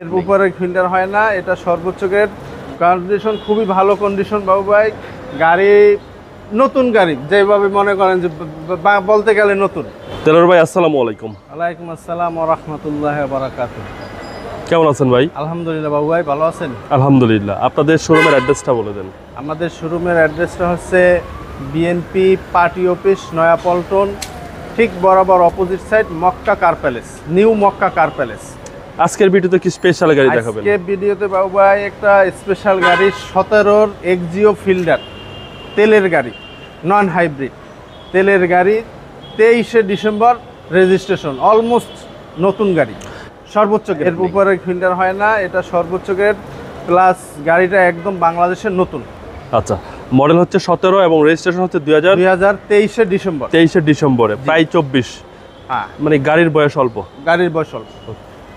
এর উপরে ফিল্টার হয় না, এটা সর্বোচ্চ গ্রেড। কন্ডিশন খুবই ভালো কন্ডিশন বাবু ভাই। গাড়ি নতুন গাড়ি, যেভাবে মনে করেন যে বলতে গেলে নতুন। তেলর ভাই আসসালামু আলাইকুম। ওয়ালাইকুম আসসালাম ওয়া রাহমাতুল্লাহি ওয়া বারাকাতুহু। কেমন আছেন ভাই? আলহামদুলিল্লাহ বাবু ভাই, ভালো আছেন? আলহামদুলিল্লাহ। আপনাদের শোরুমের অ্যাড্রেসটা বলে দেন। আমাদের শোরুমের অ্যাড্রেসটা হচ্ছে বিএনপি পার্টি অফিস, নয়াপল্টন, ঠিক বরাবর অপোজিট সাইড মক্কা কার প্যালেস, নিউ মক্কা কার প্যালেস। আজকের ভিডিওতে কি স্পেশাল গাড়ি দেখাবেন? আজকে ভিডিওতে বাবু ভাই একটা স্পেশাল গাড়ি, 17-র এক্সিও ফিল্ডার, তেলের গাড়ি, নন হাইব্রিড তেলের গাড়ি, 23শে ডিসেম্বর রেজিস্ট্রেশন, অলমোস্ট নতুন গাড়ি, সর্বোচ্চ গ্রেড। এর উপরে ফিল্টার হয় না, এটা সর্বোচ্চ গ্রেড প্লাস গাড়িটা একদম বাংলাদেশের নতুন। আচ্ছা, মডেল হচ্ছে 17 এবং রেজিস্ট্রেশন হচ্ছে 2023শে ডিসেম্বর। 23শে ডিসেম্বরে, প্রায় 24। হ্যাঁ, মানে গাড়ির বয়স অল্প। গাড়ির বয়স অল্প।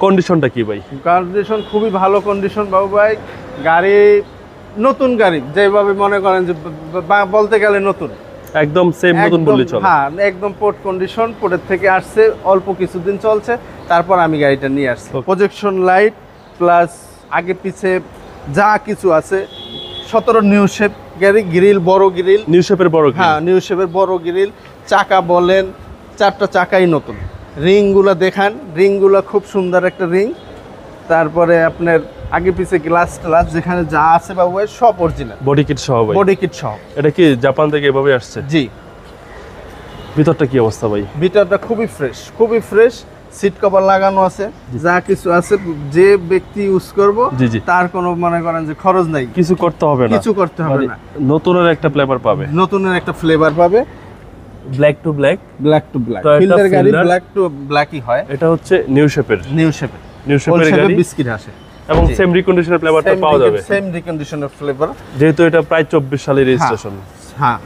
কন্ডিশনটা কি ভাই? কন্ডিশন খুবই ভালো কন্ডিশন বাবু ভাই। গাড়ি নতুন গাড়ি, যেভাবে মনে করেন যে বলতে গেলে নতুন, একদম সেম নতুন বললেই চলে। হ্যাঁ, একদম পোর্ট কন্ডিশন, পোর্টের থেকে আসছে, অল্প কিছুদিন চলছে, তারপর আমি গাড়িটা নিয়ে আসছি। প্রজেকশন লাইট প্লাস আগে পিছে যা কিছু আছে, 17 নিউ শেপ গাড়ি, গ্রিল বড় গ্রিল, নিউ শেপের বড় গ্রিল। হ্যাঁ, নিউ শেপের বড় গ্রিল, চাকা বলেন, 4টা চাকাই নতুন। রিংগুলো দেখান, রিংগুলো খুব সুন্দর একটা রিং। তারপরে আপনার আগে পিছে গ্লাস ট্লাস যেখানে যা আছে বাবু ভাই সব অরিজিনাল, বডি কিট সহ ভাই? বডি কিট সহ। এটা কি জাপান থেকে এভাবে আসছে? জি। ভিতরটা কি অবস্থা ভাই? ভিতরটা খুবই ফ্রেশ, খুবই ফ্রেশ। সিট কভার লাগানো আছে, যা কিছু আছে, যে ব্যক্তি ইউজ করবো জি জি, তার কোনো মনে করেন যে খরচ নাই, কিছু করতে হবে না, কিছু করতে হবে না। নতুনের একটা ফ্লেভার পাবে, নতুনের একটা ফ্লেভার পাবে, black to black, black to black. Toyota Fielder গাড়ি Fielder। ব্ল্যাক টু ব্ল্যাকই হয়। এটা হচ্ছে নিউ শেপের, নিউ শেপের, নিউ শেপের গাড়ি, বিস্কিট আসে এবং জি। সেম রিকন্ডিশনের ফ্লেভারটা পাওয়া যাবে, সেম রিকন্ডিশনের ফ্লেভার। যেহেতু এটা প্রায় 24 সালের রেজিস্ট্রেশন। হ্যাঁ,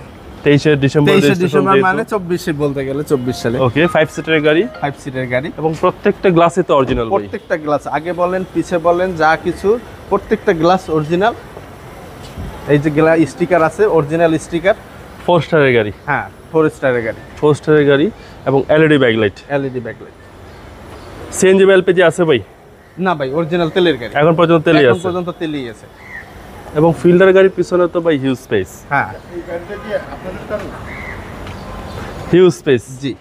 23শে ডিসেম্বর 23শে ডিসেম্বর মানে 24 বলতে গেলে 24 সালে। ওকে, 5 সিটের গাড়ি, 5 সিটের গাড়ি, এবং প্রত্যেকটা গ্লাসে তো অরিজিনাল ভাই। প্রত্যেকটা গ্লাস আগে বলেন পিছে বলেন যা কিছু, প্রত্যেকটা গ্লাস অরিজিনাল। এই যে গ্লাস স্টিকার আছে, অরিজিনাল স্টিকার। 4 স্টারের গাড়ি, হ্যাঁ, 4 স্টারের গাড়ি, 4 স্টারের গাড়ি, এবং LED backlight. LED backlight. CNG বা এলপিজি আছে ভাই? না ভাই, অরিজিনাল তেলের গাড়ি, এখন পর্যন্ত তেলই এখন আছে, পর্যন্ত তেলই আছে। এবং ফিল্ডার গাড়ির পিছনে তো ভাই হিউজ স্পেস, হ্যাঁ, হিউজ স্পেস। জি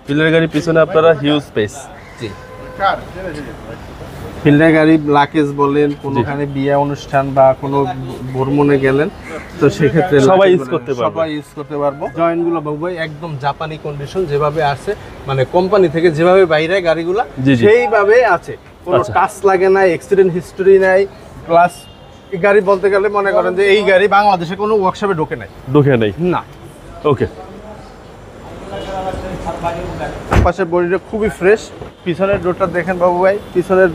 ফিল্ডার গাড়ির পিছনে আপনারা হিউজ স্পেস। জি। ফিল্ডার গাড়ি লাকেজ বলেন, কোনোখানে বিয়ে অনুষ্ঠান বা কোনো ভ্রমণে গেলেন, তো সেক্ষেত্রে সবাই luggage ইউজ বলেন, করতে পারবে, সবাই ইউজ করতে পারবো। জয়েন্টগুলো বাবু ভাই একদম জাপানি কন্ডিশন, যেভাবে আছে মানে কোম্পানি থেকে যেভাবে বাইরে গাড়িগুলা জি জি, সেইভাবে আছে, কোনো আচ্ছা। টাচ লাগে না, অ্যাক্সিডেন্ট হিস্টোরি নাই। প্লাস এই গাড়ি বলতে গেলে মনে করেন যে এই গাড়ি বাংলাদেশে কোনো ওয়ার্কশপে ঢোকে নাই, ঢুকে নেই। না। ওকে, পাশের বডিটা খুবই ফ্রেশ। পিছনের ডোরটা দেখেন বাবু ভাই, পিছনের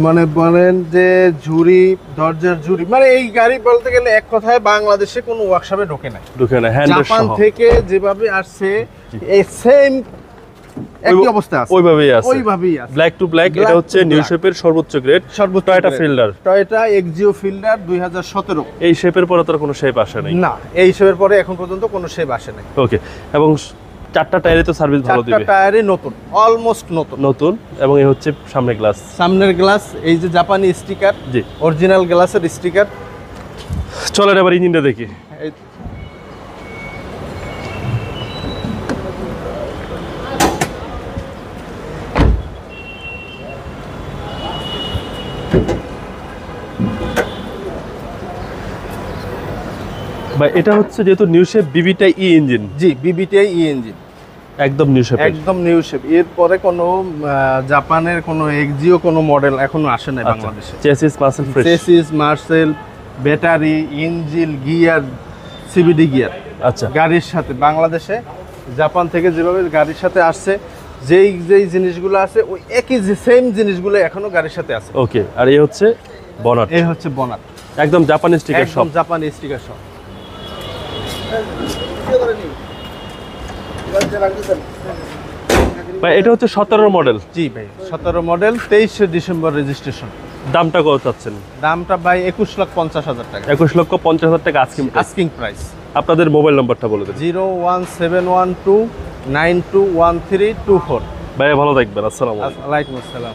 মানে বলেন যে ঝুড়ি, দরজার ঝুড়ি, মানে এই গাড়ি বলতে গেলে এক কথায় বাংলাদেশে কোনো ওয়ার্কশপে ঢোকে নাই, ঢুকে না, হ্যান্ডেল জাপান সহ থেকে যেভাবে আসছে এই সেম একই অবস্থা আছে, ওইভাবেই আছে, ওইভাবেই আছে। Black to black. এটা হচ্ছে নিউ শেপের সর্বোচ্চ গ্রেড, সর্বোচ্চ Toyota Fielder, Toyota Axio Fielder 2017। এই শেপের পরে তার কোনো শেপ আসে নাই। না, এই শেপের পরে এখন পর্যন্ত কোনো শেপ আসে নাই। ওকে, এবং 4টা টায়ারে তো সার্ভিস ভালো 4টা দিবে, টায়ারই নতুন, অলমোস্ট নতুন। নতুন। এবং এই হচ্ছে সামনে গ্লাস, সামনের গ্লাস, এই যে জাপানি স্টিকার, জি। অরিজিনাল গ্লাসের স্টিকার। চলেন এবার ইঞ্জিনটা দেখি। ভাই এটা হচ্ছে যেহেতু নিউ শেপ বিবিটাই ই ইঞ্জিন। জি, বিবিটিআই ই ইঞ্জিন, একদম নিউ শেপ, একদম নিউ শেপ। এরপরে কোনো জাপানের কোনো এক্সিও কোনো মডেল এখনো আসে নাই বাংলাদেশে। Chassis muscle fresh, chassis, Marcel, battery, engine, gear, CBD gear. আচ্ছা, গাড়ির সাথে বাংলাদেশে জাপান থেকে যেভাবে গাড়ির সাথে আসছে, যেই যেই জিনিসগুলো আছে ওই একই সেম জিনিসগুলো এখনো গাড়ির সাথে আছে। ওকে। আর এই হচ্ছে বনাট, এই হচ্ছে বনাট, একদম জাপানি স্টিকার সব, একদম জাপানি স্টিকার সব। ভাই এটা হচ্ছে 17 মডেল। জি ভাই, 17 মডেল, 23শে ডিসেম্বর রেজিস্ট্রেশন। দামটা কত চাচ্ছেন? দামটা ভাই 21,50,000 টাকা, 21,50,000 টাকা আস্কিং প্রাইস। আপনাদের মোবাইল নাম্বারটা বলে দেন। 01712921324। ভাই ভালো থাকবেন, আসসালামু আলাইকুম। ওয়ালাইকুম আসসালাম।